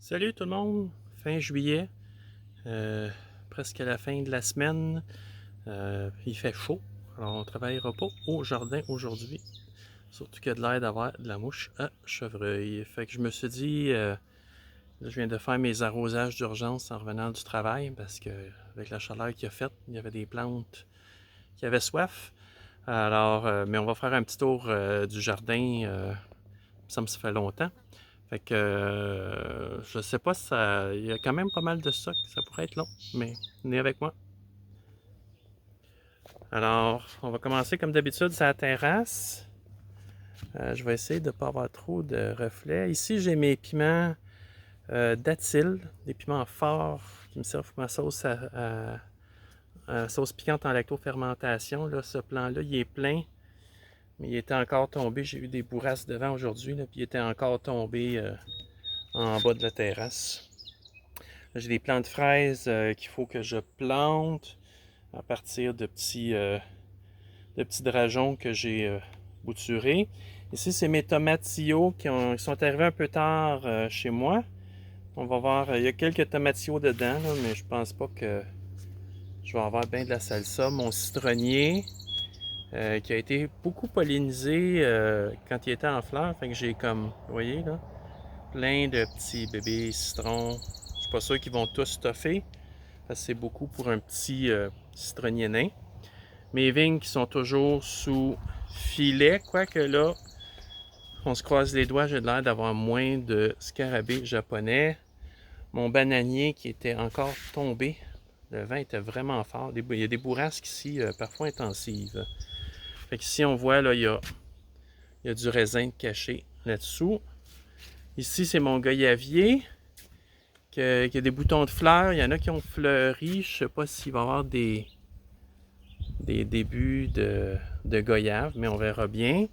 Salut tout le monde, fin juillet, euh, presque à la fin de la semaine, il fait chaud, alors on ne travaillera pas au jardin aujourd'hui, surtout qu'il y a de l'air d'avoir de la mouche à chevreuil. Fait que je me suis dit, là, je viens de faire mes arrosages d'urgence en revenant du travail parce que avec la chaleur qu'il a faite, il y avait des plantes qui avaient soif. Alors, mais on va faire un petit tour du jardin, ça me fait longtemps. Fait que je sais pas si ça. Il y a quand même pas mal de stock, ça pourrait être long, mais venez avec moi. Alors, on va commencer comme d'habitude sur la terrasse. Je vais essayer de ne pas avoir trop de reflets. Ici, j'ai mes piments d'Atil, des piments forts qui me servent pour ma sauce à sauce piquante en lactofermentation. Là, ce plan-là, il est plein, mais il était encore tombé. J'ai eu des bourrasques devant aujourd'hui, puis il était encore tombé en bas de la terrasse. J'ai des plants de fraises qu'il faut que je plante à partir de petits drageons que j'ai bouturés. Ici, c'est mes tomatillos qui sont arrivés un peu tard chez moi. On va voir, il y a quelques tomatillos dedans, là, mais je pense pas que je vais avoir bien de la salsa. Mon citronnier qui a été beaucoup pollinisé quand il était en fleurs. Fait que j'ai comme, vous voyez là, plein de petits bébés citrons. Je suis pas sûr qu'ils vont tous stuffer. Parce que c'est beaucoup pour un petit citronnier nain. Mes vignes qui sont toujours sous filet, quoique là, on se croise les doigts, j'ai l'air d'avoir moins de scarabées japonais. Mon bananier qui était encore tombé, le vent était vraiment fort. Il y a des bourrasques ici, parfois intensives. Fait qu'ici, on voit, là, il y a du raisin caché là-dessous. Ici, c'est mon goyavier qui a des boutons de fleurs. Il y en a qui ont fleuri. Je sais pas s'il va y avoir des débuts de goyave, mais on verra bien.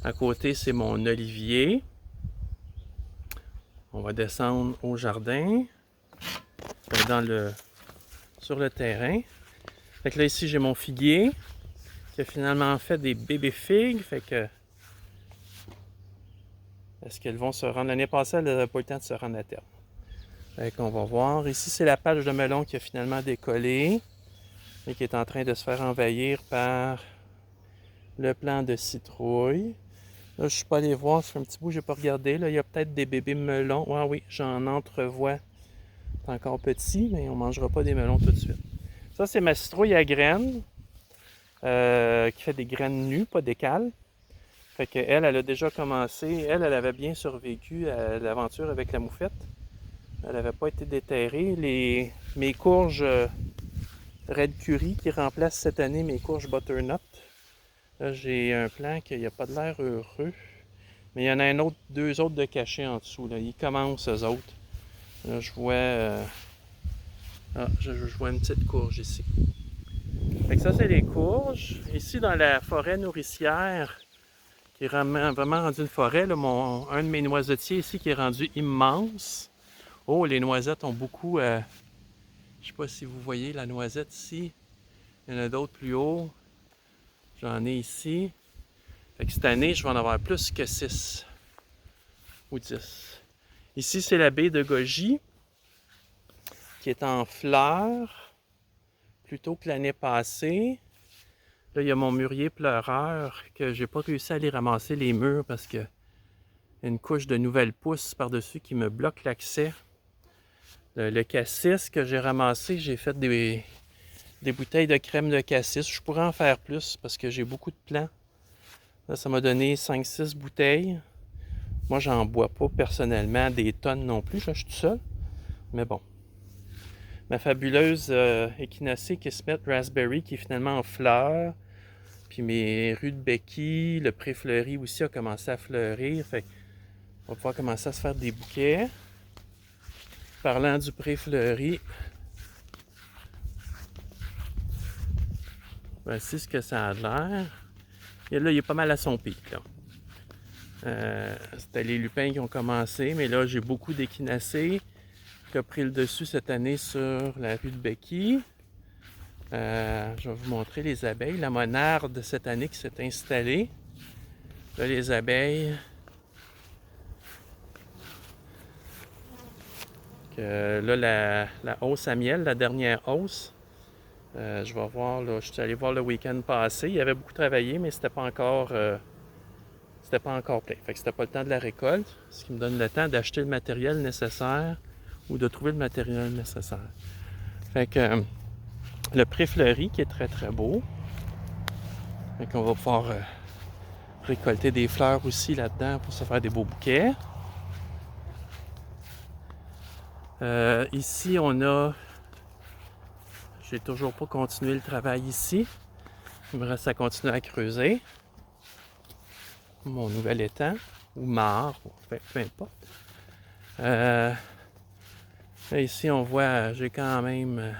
À côté, c'est mon olivier. On va descendre au jardin, sur le terrain. Fait que là, ici, j'ai mon figuier qui a finalement fait des bébés figues. Fait que, est-ce qu'elles vont se rendre? L'année passée, elle n'avait pas eu le temps de se rendre à terme. Fait qu'on va voir. Ici, c'est la patch de melon qui a finalement décollé et qui est en train de se faire envahir par le plant de citrouille. Là, je suis pas allé voir, ça fait un petit bout, j'ai pas regardé. Là, il y a peut-être des bébés melons. Ah oui, j'en entrevois. C'est encore petit, mais on mangera pas des melons tout de suite. Ça, c'est ma citrouille à graines, qui fait des graines nues, pas des cales. Fait qu'elle, elle a déjà commencé. Elle avait bien survécu à l'aventure avec la moufette. Elle n'avait pas été déterrée. Mes courges Red Curry qui remplacent cette année mes courges Butternut. Là, j'ai un plan qui n'a pas de l'air heureux. Mais il y en a deux autres de cachés en dessous. Là. Ils commencent, eux autres. Là, je vois. Je vois une petite courge ici. Fait que ça, c'est les courges. Ici, dans la forêt nourricière, qui est vraiment rendue une forêt, là, un de mes noisetiers ici qui est rendu immense. Oh, les noisettes ont beaucoup. Je sais pas si vous voyez la noisette ici. Il y en a d'autres plus haut. J'en ai ici. Fait que cette année, je vais en avoir plus que 6 ou 10. Ici, c'est la baie de goji qui est en fleurs plutôt que l'année passée. Là, il y a mon mûrier pleureur que j'ai pas réussi à aller ramasser les murs parce que y a une couche de nouvelles pousses par-dessus qui me bloque l'accès. Le cassis que j'ai ramassé, j'ai fait des bouteilles de crème de cassis. Je pourrais en faire plus parce que j'ai beaucoup de plants. Là, ça m'a donné 5-6 bouteilles. Moi, j'en bois pas personnellement des tonnes non plus. Je suis tout seul. Mais bon. Ma fabuleuse échinacée Kismet Raspberry qui est finalement en fleurs. Puis mes rudbeckies, le pré-fleuri aussi a commencé à fleurir. Fait on va pouvoir commencer à se faire des bouquets. Parlant du pré-fleuri, voici ce que ça a l'air. Et là, il est pas mal à son pic. C'était les lupins qui ont commencé, mais là, j'ai beaucoup d'échinacées qui a pris le dessus cette année sur la rudbeckie. Je vais vous montrer les abeilles. La monarde cette année qui s'est installée. Là, les abeilles Là, la hausse à miel, la dernière hausse, je vais voir, là, je suis allé voir le week-end passé. Il y avait beaucoup travaillé, mais c'était pas encore plein. Fait que c'était pas le temps de la récolte, ce qui me donne le temps d'acheter le matériel nécessaire ou de trouver le matériel nécessaire. Fait que le pré-fleuri qui est très très beau. Fait qu'on va pouvoir récolter des fleurs aussi là-dedans pour se faire des beaux bouquets. Ici, on a... J'ai toujours pas continué le travail ici. Il me reste à continuer à creuser. Mon nouvel étang, ou mare, peu importe. Là, ici, on voit, j'ai quand même...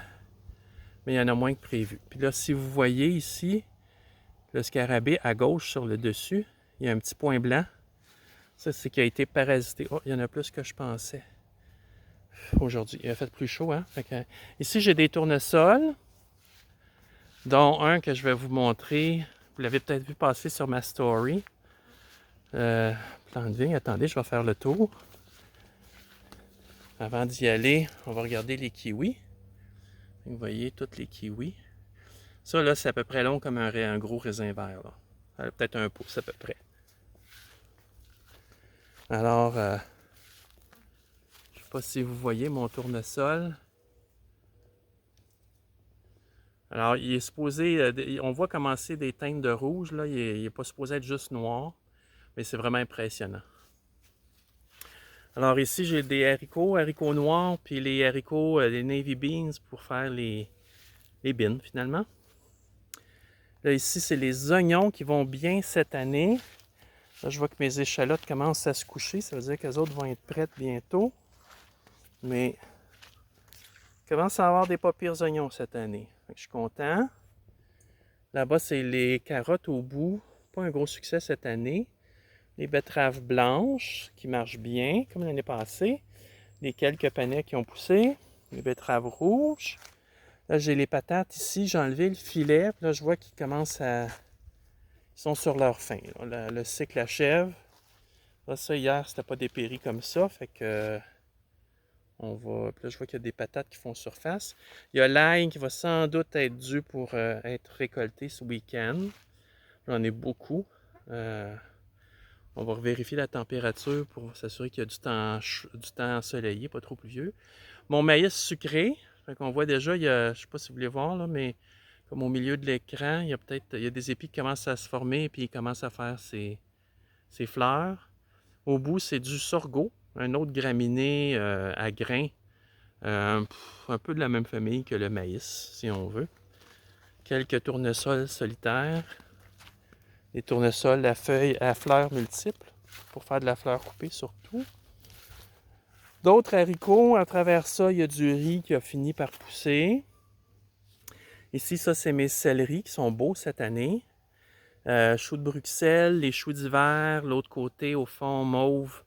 mais il y en a moins que prévu. Puis là, si vous voyez ici, le scarabée à gauche sur le dessus, il y a un petit point blanc. Ça, c'est qui a été parasité. Oh, il y en a plus que je pensais. Aujourd'hui, il a fait plus chaud, hein? Fait que, ici, j'ai des tournesols, dont un que je vais vous montrer. Vous l'avez peut-être vu passer sur ma story. Plan de vigne, attendez, je vais faire le tour. Avant d'y aller, on va regarder les kiwis. Vous voyez, tous les kiwis. Ça, là, c'est à peu près long comme un gros raisin vert. Peut-être un pouce à peu près. Alors, je ne sais pas si vous voyez mon tournesol. Alors, il est supposé, on voit commencer des teintes de rouge, là. Il n'est pas supposé être juste noir, mais c'est vraiment impressionnant. Alors ici, j'ai des haricots noirs, puis les haricots, les navy beans pour faire les beans finalement. Là, ici, c'est les oignons qui vont bien cette année. Là, je vois que mes échalotes commencent à se coucher, ça veut dire que les autres vont être prêtes bientôt. Mais il commence à avoir des pas pires oignons cette année. Fait que je suis content. Là-bas, c'est les carottes au bout. Pas un gros succès cette année. Les betteraves blanches qui marchent bien, comme l'année passée. Les quelques panais qui ont poussé. Les betteraves rouges. Là, j'ai les patates ici. J'ai enlevé le filet. Là, je vois qu'ils commencent à... Ils sont sur leur fin. Le cycle achève. Là, ça, hier, c'était pas dépéri comme ça. Fait que... On va... Là, je vois qu'il y a des patates qui font surface. Il y a l'ail qui va sans doute être dû pour être récolté ce week-end. J'en ai beaucoup. On va vérifier la température pour s'assurer qu'il y a du temps ensoleillé, pas trop pluvieux. Mon maïs sucré, on voit déjà, il y a, je ne sais pas si vous voulez voir, là, mais comme au milieu de l'écran, il y a des épis qui commencent à se former et puis il commence à faire ses fleurs. Au bout, c'est du sorgho, un autre graminé à grains, un peu de la même famille que le maïs, si on veut. Quelques tournesols solitaires. Des tournesols à fleurs multiples, pour faire de la fleur coupée surtout. D'autres haricots, à travers ça, il y a du riz qui a fini par pousser. Ici, ça, c'est mes céleris qui sont beaux cette année. Choux de Bruxelles, les choux d'hiver. L'autre côté, au fond, mauve,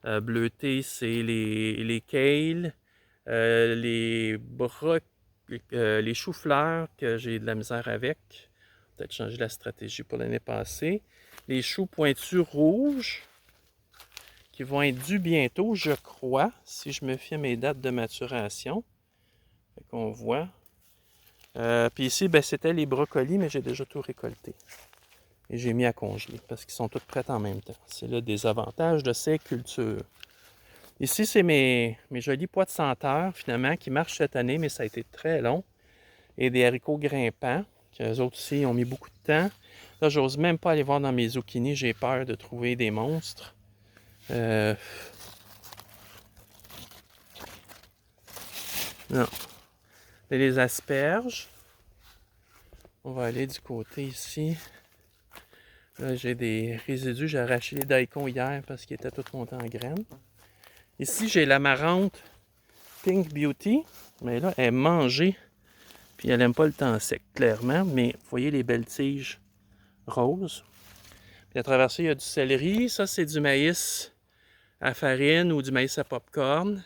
bleuté, c'est les kales. Les choux-fleurs que j'ai de la misère avec. Peut-être changer la stratégie pour l'année passée. Les choux pointus rouges qui vont être dus bientôt, je crois, si je me fie à mes dates de maturation. Fait qu'on voit. Puis ici, ben, c'était les brocolis, mais j'ai déjà tout récolté. Et j'ai mis à congeler parce qu'ils sont tous prêts en même temps. C'est là des avantages de ces cultures. Ici, c'est mes jolis pois de senteur, finalement, qui marchent cette année, mais ça a été très long. Et des haricots grimpants, qu'eux autres aussi ont mis beaucoup de temps. Là, j'ose même pas aller voir dans mes zucchinis, j'ai peur de trouver des monstres. Non. Et les asperges. On va aller du côté ici. Là, j'ai des résidus. J'ai arraché les daikons hier parce qu'ils étaient tous montés en graines. Ici, j'ai l'amarante Pink Beauty. Mais là, elle est mangée. Puis elle n'aime pas le temps sec, clairement. Mais vous voyez les belles tiges roses. Puis à travers ça, il y a du céleri. Ça, c'est du maïs à farine ou du maïs à popcorn.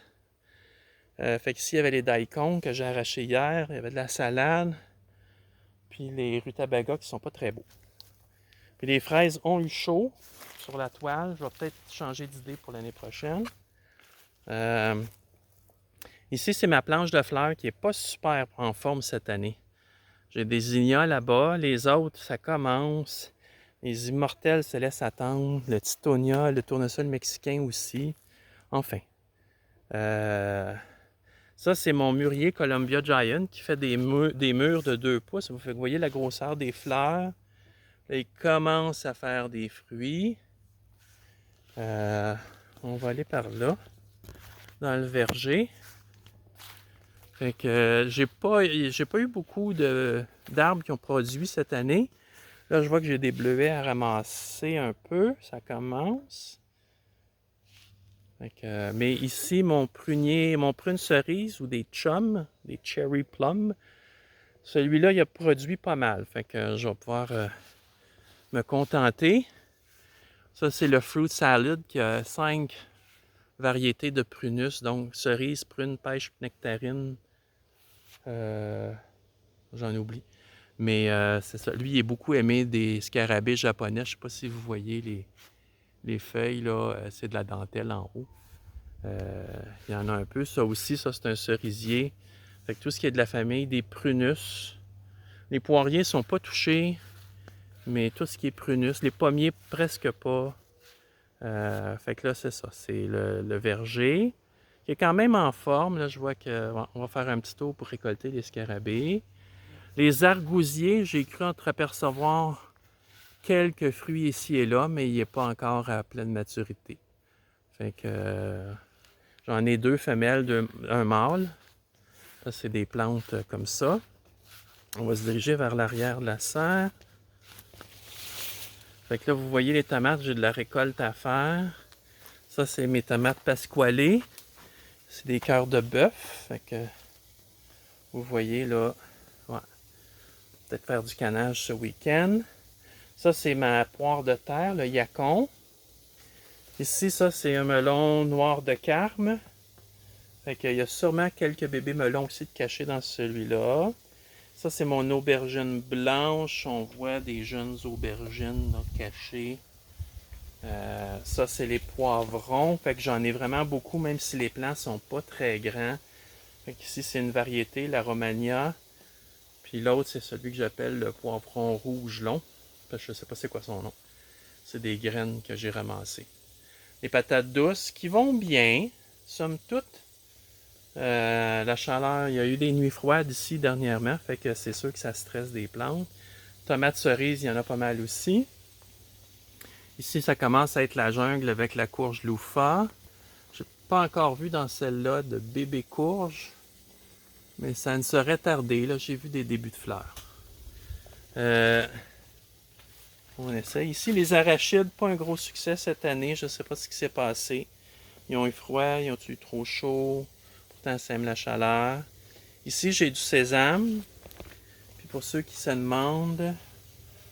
Fait qu'ici, il y avait les daikons que j'ai arrachés hier. Il y avait de la salade. Puis les rutabagas qui sont pas très beaux. Puis les fraises ont eu chaud sur la toile. Je vais peut-être changer d'idée pour l'année prochaine. Ici, c'est ma planche de fleurs qui n'est pas super en forme cette année. J'ai des zinnias là-bas. Les autres, ça commence. Les immortels se laissent attendre. Le titonia, le tournesol mexicain aussi. Enfin. Ça, c'est mon mûrier Columbia Giant qui fait des murs de 2 pouces. Vous voyez la grosseur des fleurs. Là, il commence à faire des fruits. On va aller par là, dans le verger. Fait que j'ai pas eu beaucoup d'arbres qui ont produit cette année. Là, je vois que j'ai des bleuets à ramasser un peu. Ça commence. Fait que, mais ici, mon prune cerise ou des chums, des cherry plums, celui-là, il a produit pas mal. Fait que je vais pouvoir me contenter. Ça, c'est le fruit salad qui a 5 variétés de prunus. Donc, cerise, prune, pêche, nectarine. J'en oublie. Mais c'est ça. Lui, il est beaucoup aimé des scarabées japonais. Je ne sais pas si vous voyez les feuilles, là. C'est de la dentelle en haut. Il y en a un peu. Ça aussi, ça, c'est un cerisier. Fait que tout ce qui est de la famille des prunus. Les poiriers ne sont pas touchés, mais tout ce qui est prunus. Les pommiers, presque pas. Fait que là, c'est ça. C'est le verger qui est quand même en forme. Là, je vois qu'on va faire un petit tour pour récolter les scarabées. Les argousiers, j'ai cru entreapercevoir quelques fruits ici et là, mais il n'est pas encore à pleine maturité. Fait que j'en ai 2 femelles, un mâle. Ça, c'est des plantes comme ça. On va se diriger vers l'arrière de la serre. Fait que là, vous voyez les tomates, j'ai de la récolte à faire. Ça, c'est mes tomates pasqualées. C'est des cœurs de bœuf. Fait que vous voyez là, ouais, peut-être faire du canage ce week-end. Ça, c'est ma poire de terre, le yacon. Ici, ça, c'est un melon noir de Carme. Fait qu'il y a sûrement quelques bébés melons aussi de cachés dans celui-là. Ça, c'est mon aubergine blanche. On voit des jeunes aubergines là, cachées. Ça, c'est les poivrons. Fait que j'en ai vraiment beaucoup, même si les plants sont pas très grands. Fait qu'ici, c'est une variété, la Romagna. Puis l'autre, c'est celui que j'appelle le poivron rouge long. Parce que je sais pas c'est quoi son nom. C'est des graines que j'ai ramassées. Les patates douces qui vont bien, somme toute. La chaleur, il y a eu des nuits froides ici dernièrement, fait que c'est sûr que ça stresse des plantes. Tomates cerises, il y en a pas mal aussi. Ici, ça commence à être la jungle avec la courge loufa. Je n'ai pas encore vu dans celle-là de bébé courge, mais ça ne serait tardé. Là, j'ai vu des débuts de fleurs. On essaie. Ici, les arachides, pas un gros succès cette année. Je ne sais pas ce qui s'est passé. Ils ont eu froid, ils ont eu trop chaud. Pourtant, ça aime la chaleur. Ici, j'ai du sésame. Puis pour ceux qui se demandent,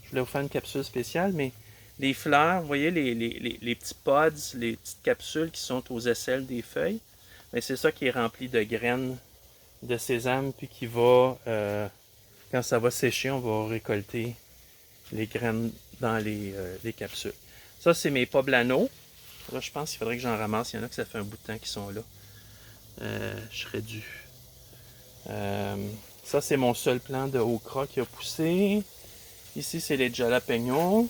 je voulais vous faire une capsule spéciale, mais les fleurs, vous voyez les petits pods, les petites capsules qui sont aux aisselles des feuilles, mais c'est ça qui est rempli de graines de sésame, puis qui va, quand ça va sécher, on va récolter les graines dans les capsules. Ça, c'est mes poblano. Là, je pense qu'il faudrait que j'en ramasse. Il y en a que ça fait un bout de temps qu'ils sont là. Je serais dû. Ça, c'est mon seul plant de okra qui a poussé. Ici, c'est les jalapenos.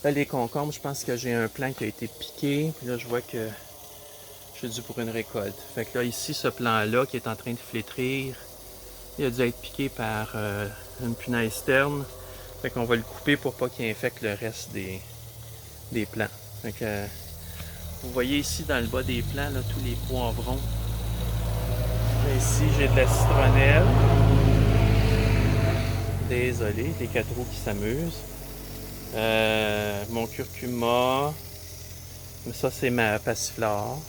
Là, les concombres, je pense que j'ai un plant qui a été piqué. Puis là, je vois que je suis dû pour une récolte. Fait que là, ici, ce plant-là qui est en train de flétrir, il a dû être piqué par une punaise terne. Fait qu'on va le couper pour pas qu'il infecte le reste des plants. Fait que, vous voyez ici dans le bas des plants, là, tous les poivrons. Là, ici, j'ai de la citronnelle. Désolé, les 4 roues qui s'amusent. Mon curcuma. Ça, c'est ma passiflore.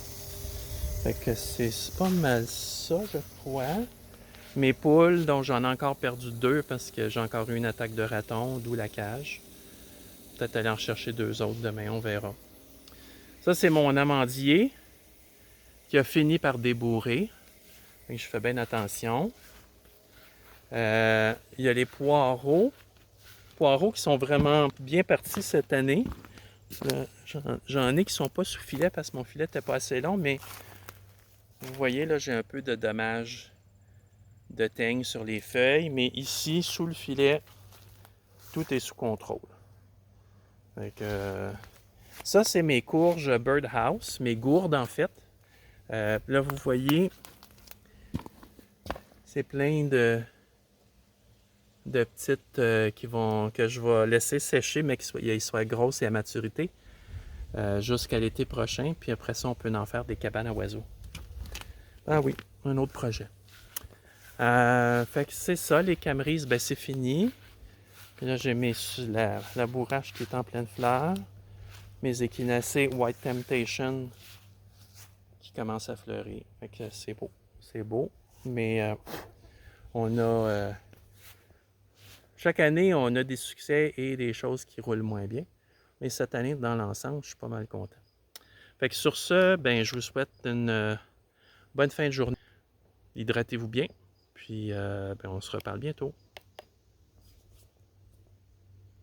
Fait que c'est pas mal ça, je crois. Mes poules, dont j'en ai encore perdu 2 parce que j'ai encore eu une attaque de raton, d'où la cage. Peut-être aller en chercher 2 autres demain, on verra. Ça, c'est mon amandier qui a fini par débourrer. Fait que je fais bien attention. Il y a les poireaux. Poireaux qui sont vraiment bien partis cette année. J'en ai qui sont pas sous filet parce que mon filet n'était pas assez long, mais Vous voyez, là, j'ai un peu de dommages de teigne sur les feuilles, mais ici, sous le filet, tout est sous contrôle. Donc, ça, c'est mes courges Birdhouse, mes gourdes en fait. Là, vous voyez, c'est plein de petites que je vais laisser sécher, mais qu'elles soient grosses et à maturité jusqu'à l'été prochain. Puis après ça, on peut en faire des cabanes à oiseaux. Ah oui, un autre projet. Fait que c'est ça, les camerises, ben c'est fini. Puis là, j'ai la bourrache qui est en pleine fleur. Mes échinacées White Temptation qui commencent à fleurir. Fait que c'est beau. C'est beau. Mais on a... chaque année, on a des succès et des choses qui roulent moins bien. Mais cette année, dans l'ensemble, je suis pas mal content. Fait que sur ce, ben, je vous souhaite une bonne fin de journée. Hydratez-vous bien. Puis, ben, on se reparle bientôt.